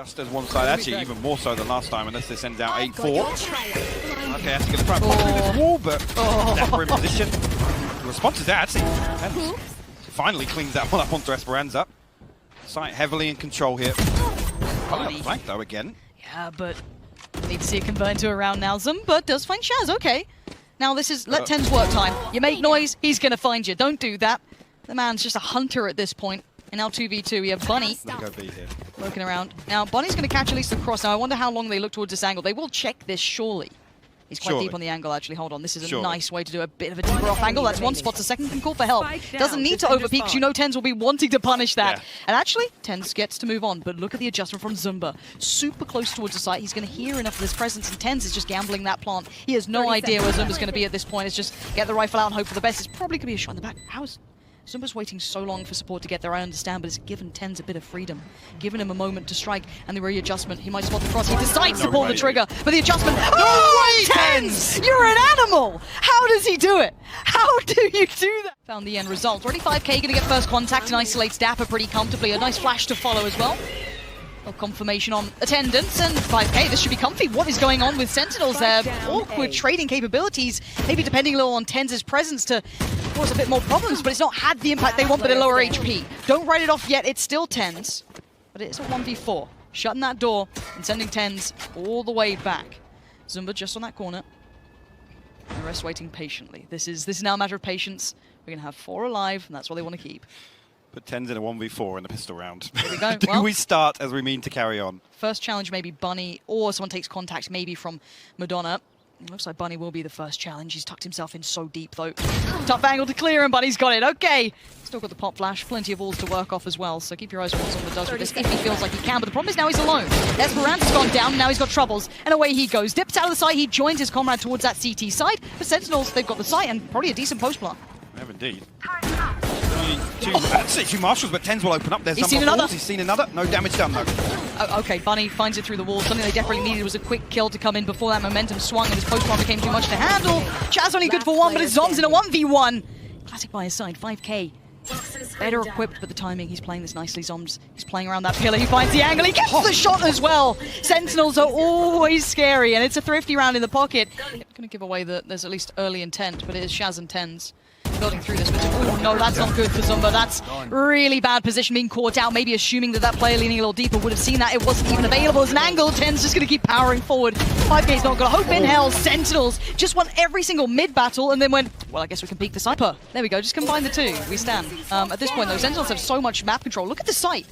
Just as one side, actually even more so than last time, unless they send out 8-4. Okay, actually going to try and pop through this wall, but Dapper in position. The response is there, actually. Tenz finally cleans that one up onto Esperanza. Sight heavily in control here. Probably on flank though again. Yeah, but need to see it convert into a round now. Zumba does find Shaz, okay. Now this is let Tenz work time. You make noise, he's going to find you. Don't do that. The man's just a hunter at this point. And now 2v2, we have Bunny looking around. Now Bunny's going to catch at least the cross. Now I wonder how long they look towards this angle. They will check this surely. He's quite deep on the angle, actually. Hold on, this is a nice way to do a bit of a deeper off angle. That's one spot. The second can call for help. Doesn't need to overpeak, because you know Tenz will be wanting to punish that. Yeah. And actually, Tenz gets to move on. But look at the adjustment from Zumba. Super close towards the site. He's going to hear enough of this presence, and Tenz is just gambling that plant. He has no idea where Zumba's going to be at this point. It's just get the rifle out and hope for the best. It's probably going to be a shot in the back. How is Zumba's waiting so long for support to get there, I understand, but it's given Tenz a bit of freedom. Given him a moment to strike, and the readjustment, he might spot the cross. He decides to pull the trigger, but the adjustment... Oh, Tenz! You're an animal! How does he do it? How do you do that? Found the end result. Already 5K going to get first contact and isolates Dapper pretty comfortably. A nice flash to follow as well. A confirmation on attendance, and 5K, this should be comfy. What is going on with Sentinels there? Awkward trading capabilities, maybe depending a little on Tenz's presence to cause a bit more problems, but it's not had the impact they want, but a lower HP. Don't write it off yet, it's still Tenz, but it's a 1v4. Shutting that door and sending Tenz all the way back. Zumba just on that corner. And the rest waiting patiently. This is now a matter of patience. We're going to have 4 alive, and that's what they want to keep. Put Tenz in a 1v4 in the pistol round. There we go. Do we start as we mean to carry on? First challenge maybe Bunny, or someone takes contact maybe from Madonna. Looks like Bunny will be the first challenge. He's tucked himself in so deep though. Tough angle to clear him, Bunny's got it. Okay. Still got the pop flash, plenty of walls to work off as well, so keep your eyes on what Zumba does with this if he feels like he can. But the problem is now he's alone. Esperanza's gone down, now he's got troubles, and away he goes. Dips out of the site, he joins his comrade towards that CT side. But Sentinels, they've got the site and probably a decent post plant. They have indeed. Two marshals, but Tenz will open up. There's He's seen another. He's seen another. No damage done though. Okay, Bunny finds it through the wall. Something they desperately needed was a quick kill to come in before that momentum swung and his post-plant became too much to handle. Chaz only good for 1, but his Zom's in a 1v1. Classic by his side, 5K. Better equipped, but the timing, he's playing this nicely. Zoms, he's playing around that pillar, he finds the angle, he gets the shot as well. Sentinels are always scary, and it's a thrifty round in the pocket. I'm gonna give away that there's at least early intent, but it is Shaz and Tenz building through this. But oh no, that's not good for Zumba. That's really bad position, being caught out, maybe assuming that that player leaning a little deeper would have seen that. It wasn't even available as an angle. Tenz just going to keep powering forward. 5K's not got hope in hell. Sentinels just won every single mid-battle and then went, well, I guess we can peek the sniper. There we go, just combine the two. We stand. At this point, though, Sentinels have so much map control. Look at the site.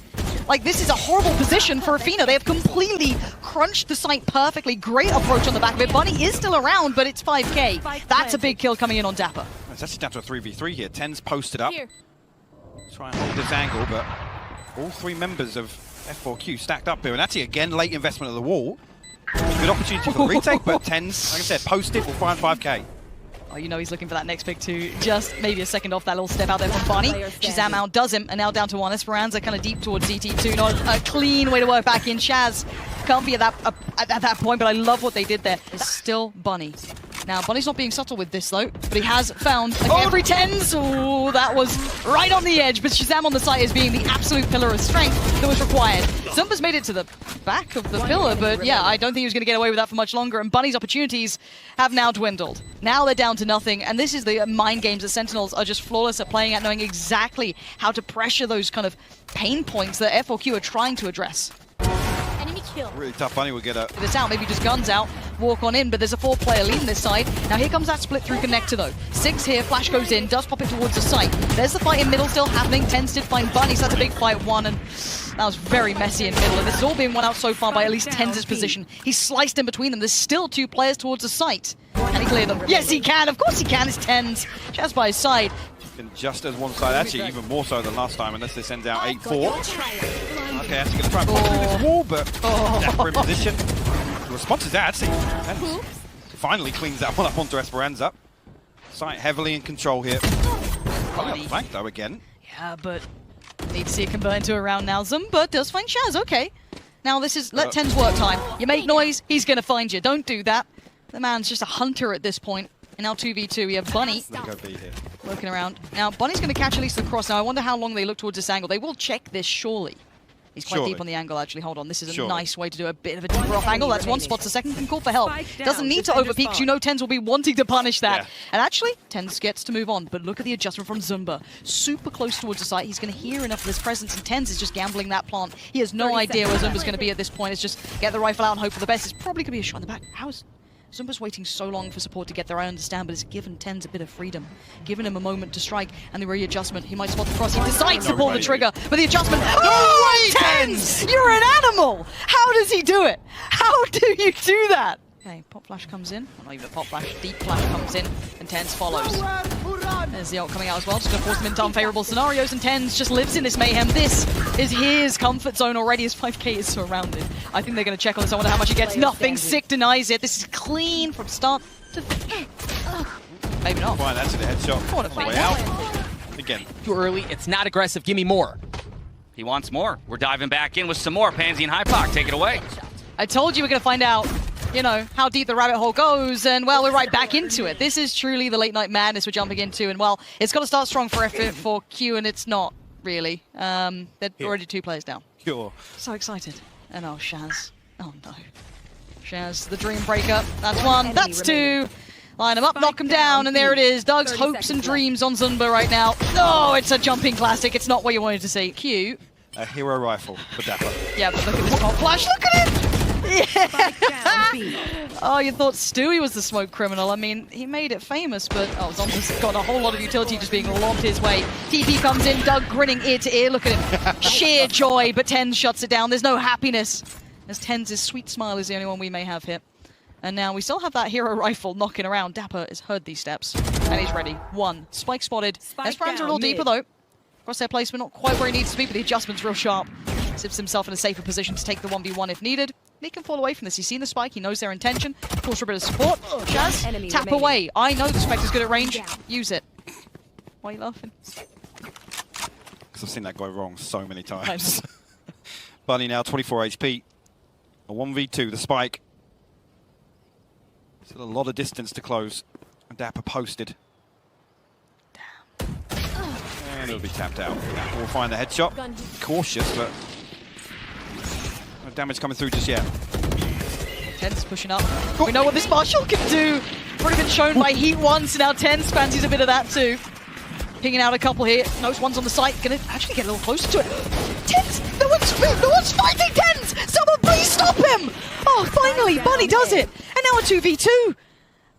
Like, this is a horrible position for Athena. They have completely crunched the site perfectly. Great approach on the back of it. Bunny is still around, but it's 5K. That's a big kill coming in on Dapper. It's actually down to a 3v3 here. Tenz posted up. Try and hold this angle, but all 3 members of F4Q stacked up here. And actually, again, late investment of the wall. Good opportunity for the retake, but Tenz, like I said, posted will find 5K. Oh, you know he's looking for that next pick too. Just maybe a second off that little step out there from Bunny. Shazam out does him, and now down to 1. Esperanza kind of deep towards CT2. Not a clean way to work back in. Shaz can't be at that point, but I love what they did there. It's still Bunny. Now, Bunny's not being subtle with this, though, but he has found every Tenz. Oh, that was right on the edge, but Shazam on the site is being the absolute pillar of strength that was required. Zumba's made it to the back of the pillar, but yeah, I don't think he was going to get away with that for much longer, and Bunny's opportunities have now dwindled. Now they're down to nothing, and this is the mind games that Sentinels are just flawless at playing at, knowing exactly how to pressure those kind of pain points that F4Q are trying to address. Really tough. Bunny will get a... This out, maybe just guns out, walk on in, but there's a 4-player lead on this side. Now here comes that split through connector though. 6 here, flash goes in, does pop it towards the site. There's the fight in middle still happening. Tenz did find Bunny, so that's a big fight 1, and that was very messy in middle. And this is all being won out so far by at least Tenz's position. He's sliced in between them. There's still 2 players towards the site. Can he clear them? Yes, he can. Of course he can. It's Tenz. Chaz by his side. Been just as one side, actually even more so than last time, unless they send out 8-4. Okay, actually going to try and pop through this wall, but Dapper in position. The response is there, actually. Tenz finally cleans that one up onto Esperanza. Sight heavily in control here. Probably on flank though again. Yeah, but need to see it convert into a round now. Zumba does find Shaz, okay. Now this is let Tenz work time. You make noise, he's going to find you. Don't do that. The man's just a hunter at this point. And now 2v2, we have Bunny looking around. Now Bunny's going to catch at least the cross. Now I wonder how long they look towards this angle. They will check this surely. He's quite deep on the angle, actually. Hold on, this is a nice way to do a bit of a deeper off angle. That's one spot. The second can call for help. Doesn't need to overpeak, because you know TenZ will be wanting to punish that. And actually, TenZ gets to move on. But look at the adjustment from Zumba. Super close towards the site. He's going to hear enough of his presence, and TenZ is just gambling that plant. He has no idea where Zumba's going to be at this point. It's just get the rifle out and hope for the best. It's probably going to be a shot in the back. How is Zumba's waiting so long for support to get there, I understand, but it's given TenZ a bit of freedom. Given him a moment to strike, and the readjustment, he might spot the cross. He decides to pull the trigger, but the adjustment... Oh, TenZ! You're an animal! How does he do it? How do you do that? Okay, pop flash comes in. Well, not even a pop flash, deep flash comes in, and TenZ follows. There's the ult coming out as well, just going to force him into unfavorable scenarios, and TenZ just lives in this mayhem. This is his comfort zone already, as 5k is surrounded. I think they're going to check on this. I wonder how much he gets. Nothing. Sick denies it. This is clean from start to finish. Maybe not. Fine, that's a headshot. Way out. Again. Too early. It's not aggressive. Give me more. He wants more. We're diving back in with some more. Pansy and Hypoc, take it away. I told you we're going to find out, you know, how deep the rabbit hole goes, and, well, we're right back into it. This is truly the late night madness we're jumping into, and, well, it's got to start strong for F4Q, and it's not, really. They're already 2 players down. Sure. So excited. And oh, Shaz. Oh, no. Shaz, the dream breaker. That's 1. That's 2. Line him up, knock him down, and there it is. Doug's hopes and dreams on Zumba right now. Oh, it's a jumping classic. It's not what you wanted to see. Q. A hero rifle for Dapper. Yeah, but look at this pop flash. Look at it! Yeah. Oh, you thought Stewie was the smoke criminal. I mean, he made it famous, but Zomba's got a whole lot of utility just being lobbed his way. TP comes in, Doug grinning ear to ear. Look at him. Sheer joy, but TenZ shuts it down. There's no happiness, as TenZ's sweet smile is the only one we may have here. And now we still have that hero rifle knocking around. Dapper has heard these steps, and he's ready. 1. Spike spotted. Esperanza a little deeper, though. Crosshair placement not quite where he needs to be, but the adjustment's real sharp. Zips himself in a safer position to take the 1v1 if needed. He can fall away from this. He's seen the spike. He knows their intention. Calls for a bit of support. Shaz, tap away. I know the Spectre's good at range. Use it. Why are you laughing? Because I've seen that go wrong so many times. Bunny now 24 HP. A 1v2, the spike. Still a lot of distance to close. And Dapper posted. And it'll be tapped out. We'll find the headshot. Cautious, but no damage coming through just yet. TenZ pushing up. We know what this Marshall can do. Already been shown by Heat once, and now TenZ fancies a bit of that too. Pinging out a couple here. Knows one's on the site. Gonna actually get a little closer to it. TenZ! No one's fighting TenZ! Someone please stop him! Oh, finally, Bunny does it! And now a 2v2.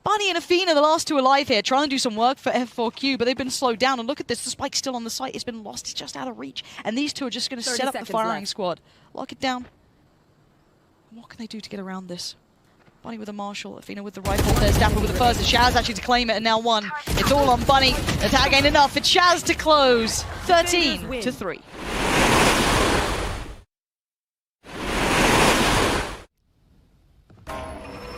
Bunny and Athena, the last 2 alive here, trying to do some work for F4Q, but they've been slowed down. And look at this, the spike's still on the site. It's been lost. It's just out of reach. And these 2 are just going to set up the firing squad. Lock it down. What can they do to get around this? Bunny with a Marshall, Athena with the rifle. There's Dapper with the first. It's Shaz actually to claim it, and now 1. It's all on Bunny. The tag ain't enough. It's Shaz to close. 13-3.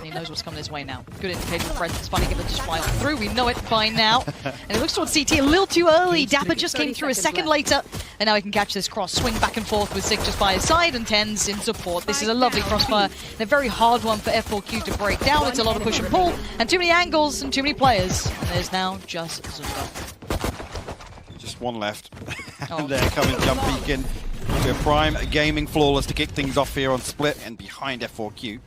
He knows what's coming his way now. Good indication of presence. Bunny gonna just fly on through. We know it by now. And it looks towards CT a little too early. Dapper just came through a second later. And now he can catch this cross. Swing back and forth with Sig just by his side, and TenZ in support. This is a lovely crossfire. And a very hard one for F4Q to break down. It's a lot of push and pull. And too many angles and too many players. And there's now just Zumba. Just 1 left. And they're coming jump beacon. To a prime gaming flawless to kick things off here on split and behind F4Q.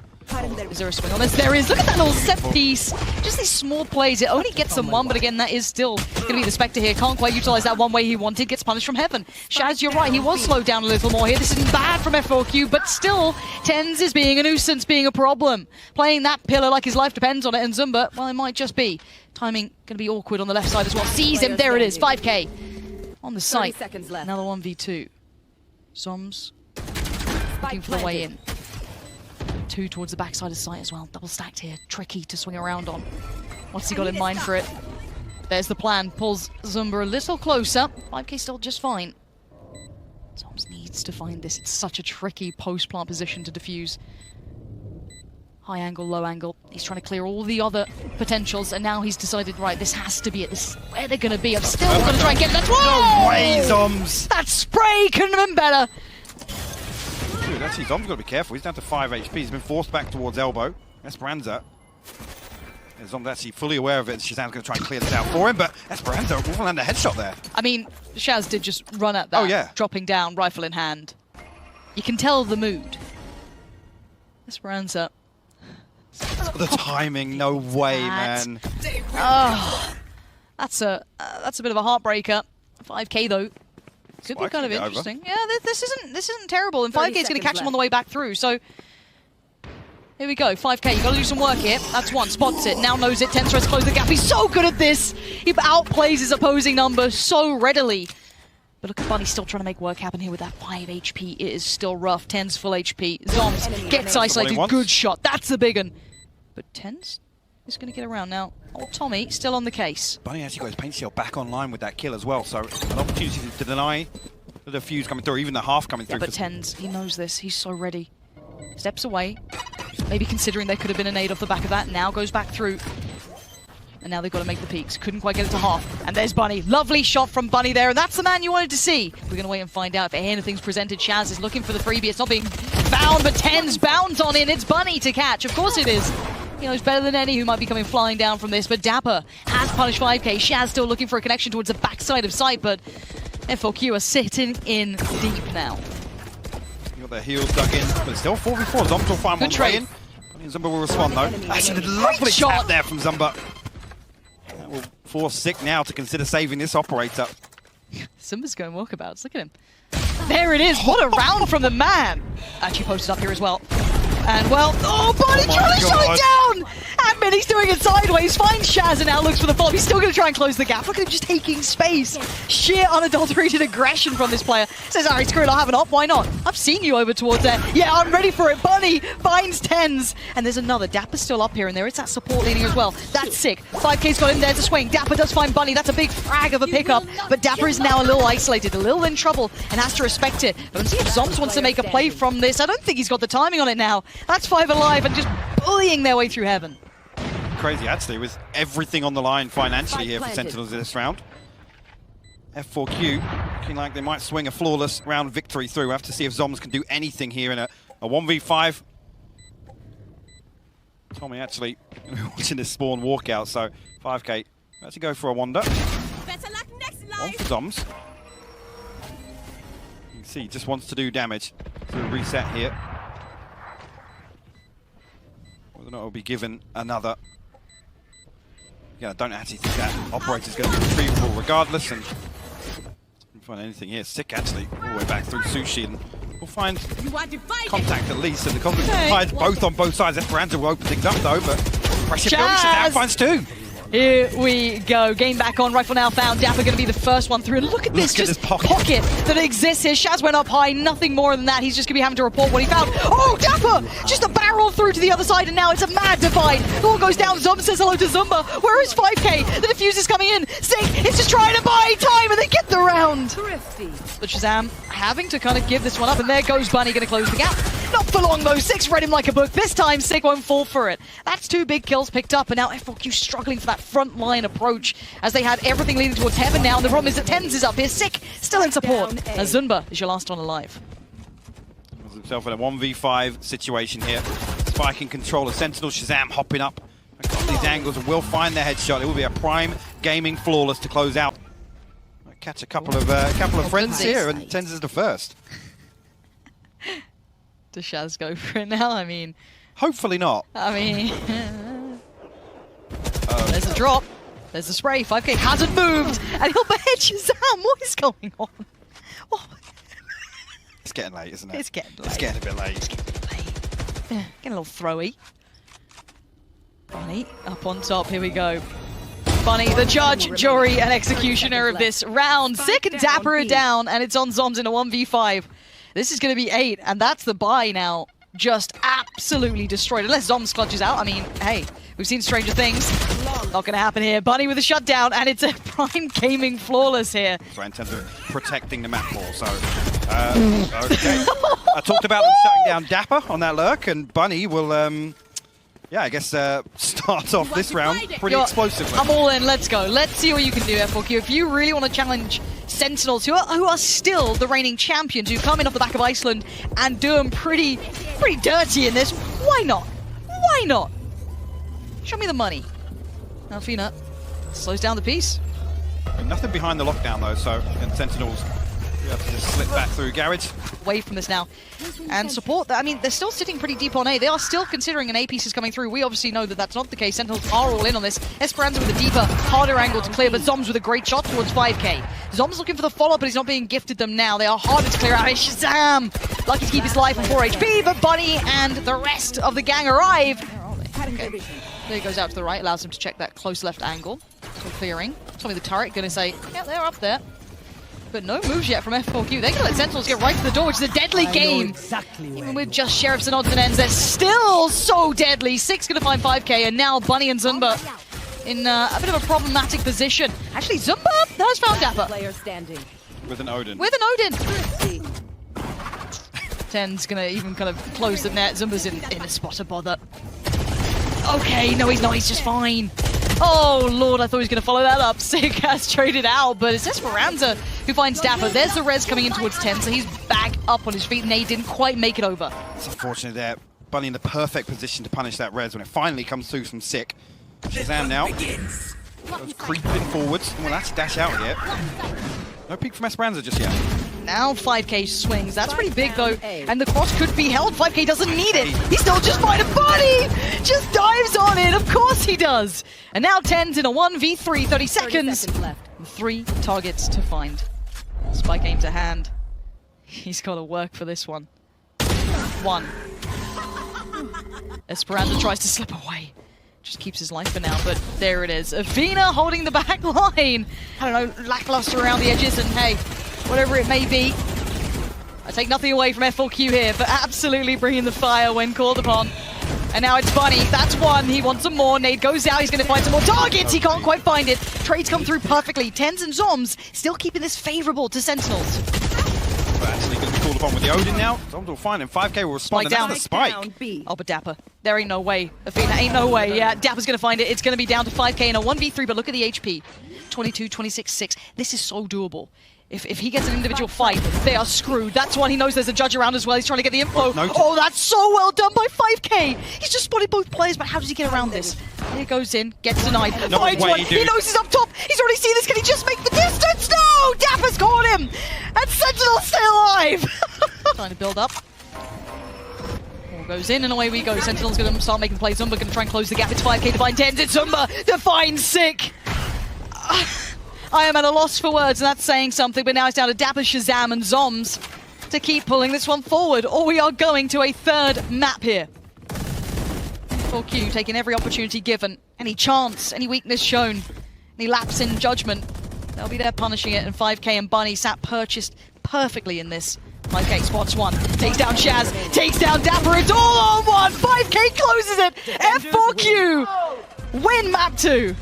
Is there a swing on this? There is. Look at that little set piece. Just these small plays. It only gets them 1, but again, that is still going to be the Spectre here. Can't quite utilize that one way he wanted. Gets punished from heaven. Shaz, you're right. He was slowed down a little more here. This isn't bad from F4Q, but still, TenZ is being a nuisance, being a problem. Playing that pillar like his life depends on it, and Zumba, well, it might just be. Timing going to be awkward on the left side as well. Sees him. There it is. 5k on the site. Another 1v2. Zoms looking for the way in. 2 towards the backside of site as well. Double stacked here. Tricky to swing around on. What's he got in mind for it? There's the plan. Pulls Zumba a little closer. 5k still just fine. Zoms needs to find this. It's such a tricky post-plant position to defuse. High angle, low angle. He's trying to clear all the other potentials, and now he's decided, right, this has to be it. This is where they're going to be. I'm still going to try and get that. Whoa! No way, Zoms! That spray couldn't have been better. Dude, actually, Zom's got to be careful. He's down to 5 HP. He's been forced back towards elbow. Esperanza. Zom's actually fully aware of it. Shazam's going to try and clear this out for him, but Esperanza will land a headshot there. I mean, Shaz did just run at that, oh, yeah. dropping down, rifle in hand. You can tell the mood. This rounds up. The timing, no way, man. Oh, that's a bit of a heartbreaker. 5K though. Could be kind of interesting. Yeah, this isn't terrible, and 5K is going to catch him on the way back through. So here we go, 5K. You got to do some work here. That's one. Spots it. Now knows it. Tens tries to close the gap. He's so good at this. He outplays his opposing number so readily. But look at Bunny still trying to make work happen here with that 5 HP. It is still rough. Tens full HP. Zoms gets isolated. Good shot. That's the big one. But Tens is going to get around now. Old Tommy still on the case. Bunny actually got his paint shield back online with that kill as well, so an opportunity to deny the fuse coming through, even the half coming through. But Tens, he knows this. He's so ready. Steps away. Maybe considering there could have been a nade off the back of that. Now goes back through. And now they've got to make the peaks. Couldn't quite get it to half. And there's Bunny. Lovely shot from Bunny there. And that's the man you wanted to see. We're going to wait and find out if anything's presented. Shaz is looking for the freebie. It's not being found, but Tens bounds on in. It's Bunny to catch. Of course it is. He knows better than any who might be coming flying down from this. But Dapper has punished 5K. Shaz still looking for a connection towards the backside of sight. But F4Q are sitting in deep now. You got their heels dug in, but it's still 4v4. Zombs will find one way in. Zumba will respond though. Actually, a lovely shot there from Zumba. That will force Sick now to consider saving this operator. Zumba's going walkabouts. Look at him. There it is. What a round from the man. Actually posted up here as well. And well, oh, Bunny trying to shut down! And Minnie's doing it sideways, finds Shaz and now looks for the follow. He's still going to try and close the gap. Look at him just taking space. Sheer unadulterated aggression from this player. Says, alright, screw it, I'll have an op, why not? I've seen you over towards there. Yeah, I'm ready for it. Bunny finds Tens. And there's another. Dapper's still up here, and there is that support leading as well. That's sick. 5K's got him there to swing. Dapper does find Bunny. That's a big frag of a pickup. But Dapper is now a little isolated, a little in trouble, and has to respect it. But let's see if Zoms wants to make a play from this. I don't think he's got the timing on it now. That's 5 alive and just bullying their way through heaven. Crazy, actually, with everything on the line financially here for Sentinels in this round. F4Q looking like they might swing a flawless round victory through. We'll have to see if Zoms can do anything here in a 1v5. Tommy actually watching this spawn walkout, so 5K actually go for a wander. One for Zoms. You can see he just wants to do damage. So we'll reset here. Whether or not it will be given another. Yeah, I don't actually think that operator's going to be retrievable regardless, and didn't find anything here. Sick actually, all the way back through Sushi, and we'll find contact at least, and the conflict applies both on both sides. Esperanza will open things up though, but pressure building, Shazam finds two. Here we go. Game back on. Rifle now found. Dapper going to be the first one through. And look at this pocket that exists here. Shaz went up high. Nothing more than that. He's just going to be having to report what he found. Oh, Dapper! Just a barrel through to the other side, and now it's a mad divide. All goes down. Zumba says hello to Zumba. Where is 5K? The defuse is coming in. Sick is just trying to buy time, and they get the round. But Shazam having to kind of give this one up, and there goes Bunny going to close the gap. Not for long though. Sick's read him like a book. This time Sick won't fall for it. That's 2 big kills picked up, and now F4Q struggling for that front line approach as they had everything leading towards heaven now, and the problem is that Tens is up here. Sick still in support. As Zumba is your last one alive. Finds himself in a 1v5 situation here. Spike in control of Sentinel. Shazam hopping up across these angles and will find their headshot. It will be a prime gaming flawless to close out. Might catch a couple of friends here, and Tens is the first. Does Shaz go for it now? I mean, hopefully not. I mean, there's a drop. There's the spray. 5K hasn't moved, and he'll behead Shazam. What is going on? What? It's getting late, isn't it? It's getting late. It's getting a bit late. It's getting a bit late. Getting a little throwy. Bunny up on top. Here we go. Bunny, the judge, jury, and executioner of this round. Sick and Dapper are down, and it's on Zoms in a 1v5. This is going to be 8, and that's the buy now. Just absolutely destroyed. Unless Zoms clutches out. I mean, hey, we've seen stranger things. Not going to happen here. Bunny with a shutdown, and it's a prime gaming flawless here. So in terms of protecting the map ball, so okay. I talked about them shutting down Dapper on that lurk, and Bunny will, yeah, I guess start off this round pretty explosively. I'm all in. Let's go. Let's see what you can do, F4Q. If you really want to challenge Sentinels, who are still the reigning champions, who come in off the back of Iceland and do them pretty dirty in this, why not? Why not? Show me the money. Alfina slows down the piece. Nothing behind the lockdown though, so and Sentinels You have to just slip back through garage. Away from this now. And support that. I mean, they're still sitting pretty deep on A. They are still considering an A piece is coming through. We obviously know that that's not the case. Sentinels are all in on this. Esperanza with a deeper, harder angle to clear, but Zoms with a great shot towards 5K. Zoms looking for the follow-up, but he's not being gifted them now. They are harder to clear out. Hey, Shazam! Lucky to keep his life on 4 HP, but Bunny and the rest of the gang arrive. Where are they? Okay. There he goes out to the right, allows him to check that close left angle. So clearing. Tell me the turret gonna say, yeah, they're up there. But no moves yet from F4Q. They're gonna let Sentinels get right to the door, which is a deadly game. Exactly. Even with just sheriffs and odds and ends, they're still so deadly. 6 gonna find 5K, and now Bunny and Zumba in a bit of a problematic position. Actually, Zumba has found Dapper. Player standing. With an Odin. With an Odin. 10's gonna even kind of close the net. Zumba's in a spot of bother. Okay, no he's not, he's just fine. Oh lord, I thought he was gonna follow that up. Sick has traded out, but it's Esperanza who finds Dapper. There's the res coming in towards 10, so he's back up on his feet, and they didn't quite make it over. It's unfortunate there. Bunny in the perfect position to punish that res when it finally comes through from Sick. Shazam now. Goes creeping forwards. Well, that's dash out here. No peek from Esperanza just yet. Now 5K swings. That's pretty big though, and the cross could be held. 5K doesn't need it. He's still just fine. Bunny just dives on it. Of course he does. And now 10's in a 1v3, 30 seconds left. 3 targets to find. Spike aim to hand. He's got to work for this one. 1. Esperanza tries to slip away. Just keeps his life for now, but there it is. Athena holding the back line. I don't know, lackluster around the edges, and hey, whatever it may be, I take nothing away from F4Q here, but absolutely bringing the fire when called upon. And now it's Bunny. That's 1. He wants some more. Nade goes out. He's going to find some more targets. He can't quite find it. Trades come through perfectly. 10s and Zoms still keeping this favorable to Sentinels. But actually going to be called upon with the Odin now. Zoms will find him. 5K will respond, Spike down. and that's the spike. Oh, but Dapper. There ain't no way. Athena ain't no way. Yeah, Dapper's going to find it. It's going to be down to 5K in a 1v3, but look at the HP. 22, 26, 6. This is so doable. If he gets an individual fight, they are screwed. That's why he knows there's a judge around as well. He's trying to get the info. Oh, that's so well done by 5K. He's just spotted both players, but how does he get around this? Here goes in, gets denied. No Finds way, one. dude. He knows he's up top. He's already seen this. Can he just make the distance? No! Dapper's caught him! And Sentinel's still alive! Trying to build up. Ball goes in and away we go. Sentinel's going to start making plays. Zumba going to try and close the gap. It's 5K to find 10s. It's Zumba to find Sick. I am at a loss for words, and that's saying something, but now it's down to Dapper, Shazam, and Zoms to keep pulling this one forward, or we are going to a 3rd map here. 4Q taking every opportunity given, any chance, any weakness shown, any lapse in judgment, they'll be there punishing it, and 5K and Bunny sat purchased perfectly in this. 5K spots 1, takes down Shaz, takes down Dapper, it's all on 1, 5K closes it, F4Q win map 2.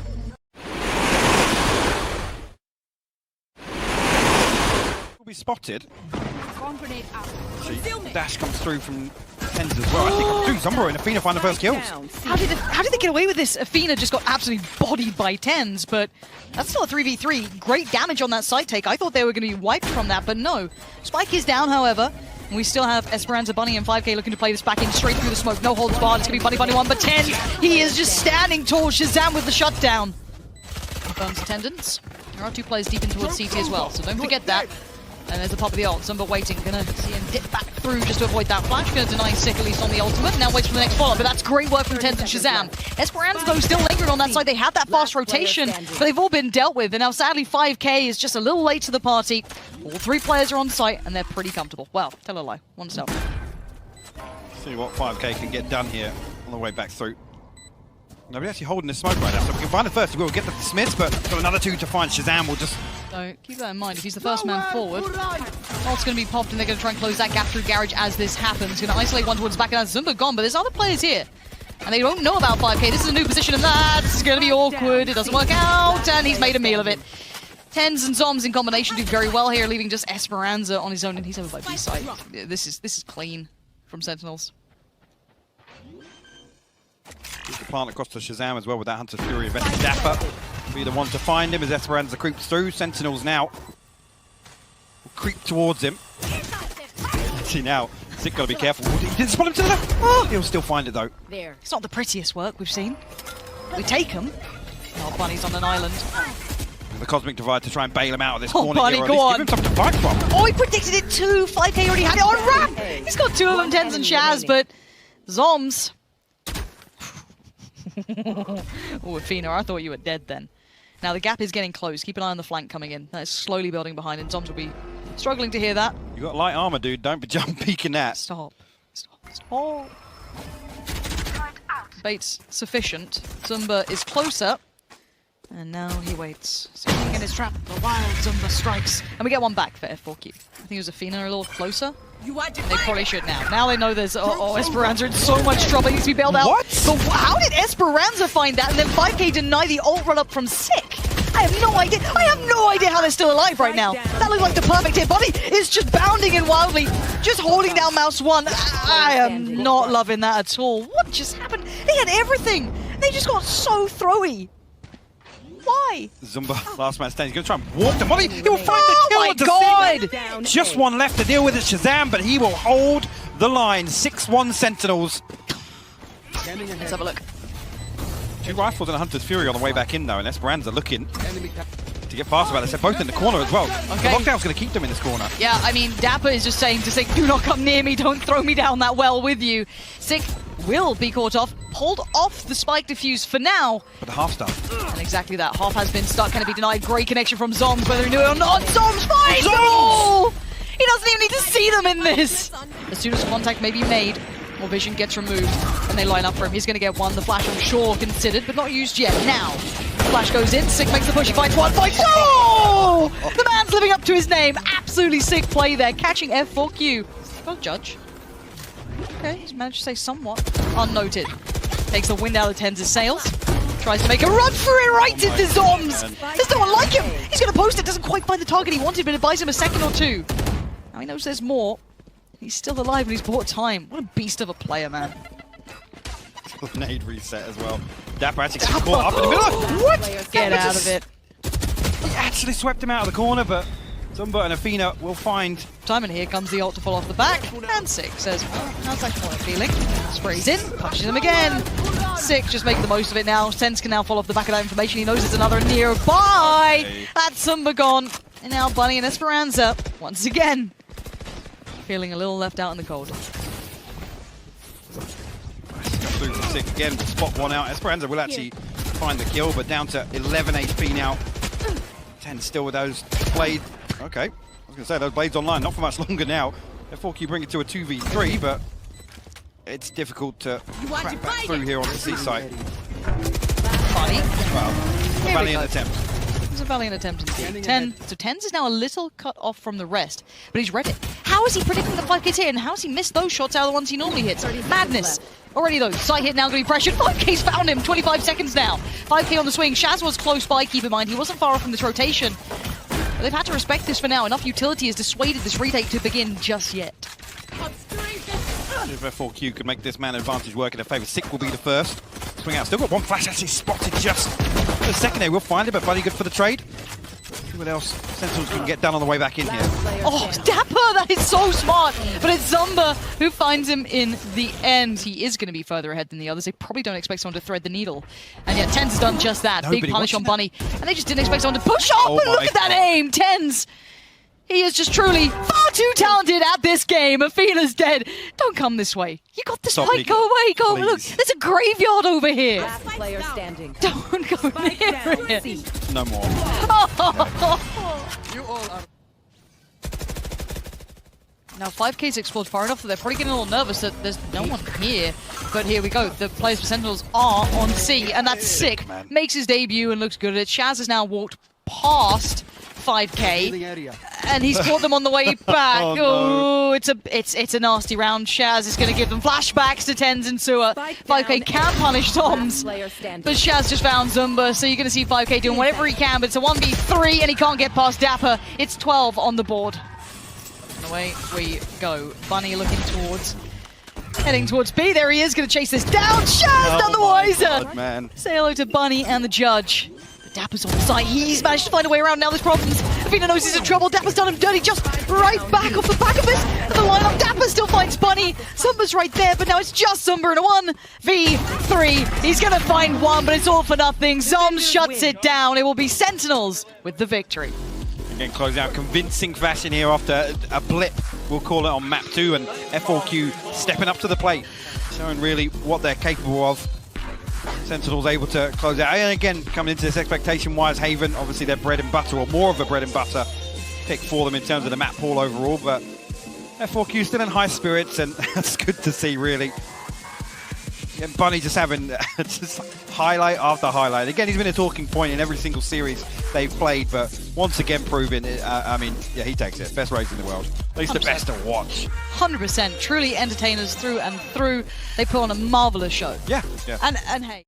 Will be spotted. Dash comes through from 10s as well. I think Zumba and Athena find the first kills. How did they get away with this? Athena just got absolutely bodied by 10s, but that's still a 3v3. Great damage on that side take. I thought they were going to be wiped from that, but no. Spike is down, however. And we still have Esperanza, Bunny, and 5K looking to play this back in straight through the smoke. No holds barred. It's going to be Bunny 1, but 10, he is just standing tall. Shazam with the shutdown. Confirms attendance. There are 2 players deep in towards CT as well, so don't forget that. And there's the pop of the ult. Zumba waiting. Gonna see him dip back through just to avoid that flash. Gonna deny Sick at least on the ultimate. Now waits for the next follow. But that's great work from Tens and Shazam. Esperanza though still lingering on that side. They had that fast rotation, but they've all been dealt with. And now sadly 5K is just a little late to the party. All 3 players are on site and they're pretty comfortable. Well, tell a lie. 1 stop. See what 5K can get done here on the way back through. Nobody's actually holding the smoke right now, so we can find the first. We'll get the dismiss, but got another 2 to find. Shazam will just... So keep that in mind. If he's the first man forward, ult's going to be popped and they're going to try and close that gap through garage as this happens. Going to isolate one towards the back and that's Zumba gone, but there's other players here. And they don't know about 5K. This is a new position and that's going to be awkward. It doesn't work out and he's made a meal of it. 10s and Zoms in combination do very well here, leaving just Esperanza on his own and he's over by B side. This is clean from Sentinels. The plant across to Shazam as well with that Hunter's Fury event. Dapper be the one to find him as Esperanza creeps through. Sentinels now will creep towards him. See now, Sick got to be careful. He didn't spot him to the left. Oh, he'll still find it though. There. It's not the prettiest work we've seen. We take him. Oh, Bunny's on an island. the Cosmic Divide to try and bail him out of this Oh, corner Bunny, here. Or at go least on. give him something to fight from. Oh, he predicted it too. 5K already had it on ramp. He's got two of them, Tens and Shaz, but Zoms. Oh, Athena, I thought you were dead then. Now the gap is getting close. Keep an eye on the flank coming in. That is slowly building behind, and Zoms will be struggling to hear that. You got light armor, dude. Don't be jump peeking that. Stop. Stop. Stop. Bait's sufficient. Zumba is closer. And now he waits. Sitting in his trap, the wild Zumba strikes. And we get one back for F4Q. I think it was Athena a little closer. And they probably should now. Now they know there's, Esperanza in so much trouble. He needs to be bailed out. What? But how did Esperanza find that? And then 5K deny the ult run up from Sick. I have no idea. I have no idea how they're still alive right now. That looks like the perfect hit. Bunny is just bounding in wildly, just holding down mouse one. I am not loving that at all. What just happened? They had everything. They just got so throwy. Why? Zumba, last man standing. He's going to try and walk the Molly. He will find the kill. Oh my at the God! scene. Just one left to deal with is Shazam, but he will hold the line. 6-1 Sentinels. Let's have a look. 2 rifles and a Hunter's Fury on the way back in, though, and Esperanza looking to get fast about this. They're both in the corner as well. Okay. The lockdown's going to keep them in this corner. Yeah, I mean, Dapper is just saying to Sick, do not come near me, don't throw me down that well with you. Sick will be caught off, hold off the spike defuse for now. But the half stuff. And exactly that, half has been stuck, can it be denied? Great connection from Zoms, whether he knew it or not. Zoms finds them all! He doesn't even need to see them in this. As soon as contact may be made, or vision gets removed, and they line up for him. He's going to get one. The flash, I'm sure, considered, but not used yet. Now, flash goes in. Sick makes the push. He finds one. Fights. Oh! The man's living up to his name. Absolutely sick play there. Catching F4Q. Well, judge. Okay, he's managed to stay somewhat unnoted. Takes the wind out of Tens' sails. Tries to make a run for it right into Zoms. There's no one like him. He's going to post it. Doesn't quite find the target he wanted, but it buys him a second or two. Now he knows there's more. He's still alive and he's bought time. What a beast of a player, man. Nade reset as well. Dapper actually gets caught up in the middle. What? Get out of it. He actually swept him out of the corner, but Zumba and Athena will find. Time, and here comes the ult to fall off the back. And Sick says, well, how's that corner feeling? Sprays in, punches him again. Sick just make the most of it now. Sense can now fall off the back of that information. He knows there's another nearby. Okay. That's Zumba gone. And now Bunny and Esperanza, once again, feeling a little left out in the cold. Through for Sick again, will spot one out. Esperanza will actually find the kill, but down to 11 HP now. 10 still with those blades. Okay, I was going to say those blades online, not for much longer now. F4Q bring it to a 2v3, but it's difficult to crack back through here on the C site. Bunny. Well, a Here we valiant go. attempt. It was a valiant attempt indeed. So Tens is now a little cut off from the rest, but he's read it. How is he predicting the 5K's hit, and how has he missed those shots out of the ones he normally hits? Madness. Already though, sight hit now going to be pressured. 5K's found him, 25 seconds now. 5K on the swing. Shaz was close by, keep in mind. He wasn't far off from this rotation. But they've had to respect this for now. Enough utility has dissuaded this retake to begin just yet. If F4Q could make this man advantage work in their favour, Sick will be the first. Swing out, still got one flash actually spotted just for a second there. We'll find it, but bloody good for the trade. See what else Sentinels can get done on the way back in here. Oh, Dapper, that is so smart. But it's Zumba who finds him in the end. He is going to be further ahead than the others. They probably don't expect someone to thread the needle. And yet Tens has done just that. Nobody Big punish on watching Bunny. And they just didn't expect someone to push up. Oh But look my at that God. aim. Tens. He is just truly far too talented at this game. Athena's dead. Don't come this way. You got this Stop fight. peeking. Go away. Go. Look, Please. there's a graveyard over here. Last player standing. Don't go near it. No more. Now 5K's explored far enough that they're probably getting a little nervous that there's no one here. But here we go. The players for Sentinels are on C, and that's Sick. Man. Makes his debut and looks good at it. Shaz has now walked past 5K, and he's caught them on the way back. Oh, Oh, it's a nasty round. Shaz is going to give them flashbacks to Tens and Sewer. 5K can punish Toms, Player standing. but Shaz just found Zumba, so you're going to see 5K doing whatever he can, but it's a 1v3, and he can't get past Dapper. It's 12 on the board. And away we go. Bunny looking towards, heading towards B. There he is, going to chase this down. Shaz none the wiser. God, man. Say hello to Bunny and the judge. Dapper's on site. He's managed to find a way around now. There's problems. Davina knows he's in trouble. Dapper's done him dirty just right back off the back of this. And the lineup, Dapper still finds Bunny. Zumba's right there, but now it's just Zumba in a 1v3. He's going to find one, but it's all for nothing. Zum shuts it down. It will be Sentinels with the victory. Again, close out convincing fashion here after a blip, we'll call it, on map 2, and F4Q stepping up to the plate, showing really what they're capable of. Sentinels able to close out, and again, coming into this expectation-wise, Haven, obviously their bread and butter, or more of a bread and butter pick for them in terms of the map pool overall, but F4Q still in high spirits, and that's good to see, really. And Bunny just having just highlight after highlight. Again, he's been a talking point in every single series they've played, but once again proving, I mean, yeah, he takes it. Best race in the world. At least 100%. The best to watch. 100%. Truly entertainers through and through. They put on a marvelous show. Yeah, yeah. And hey.